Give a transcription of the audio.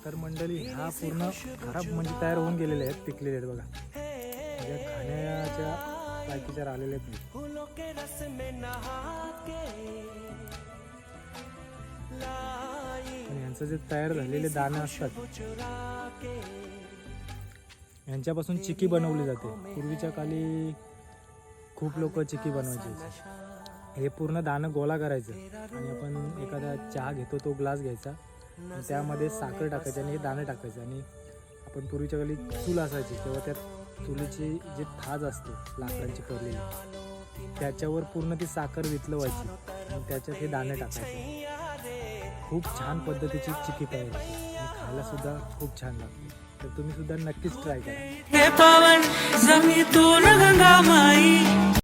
तर मंडळी हा पूर्ण खराब म्हणजे तयार होऊन गेलेले आहेत, पिकलेले आहेत बघा, म्हणजे खाण्याच्या लायकीच्या राहिलेले आहेत आणि यांचं जे तयार झालेले दाणे असतात यांच्यापासून चिकी बनवली जाते. पूर्वीच्या काली खूप लोक चिकी बनवायचे. हे पूर्ण दाणं गोळा करायचं आणि आपण एखादा चहा घेतो तो ग्लास घ्यायचा, त्यामध्ये साखर टाकायची आणि हे दाणे टाकायचे. आणि आपण पूर्वीच्या काली चूल असायची तेव्हा त्या चुलीची जी थाज असते लाकडांची करलेली त्याच्यावर पूर्ण ती साखर वितळवायची आणि त्याच्यात हे दाणे टाकायचे. खूप छान पद्धतीची चिकी तयार होते आणि खायला सुद्धा खूप छान लागते. तर तुम्ही सुद्धा नक्कीच ट्राय करा.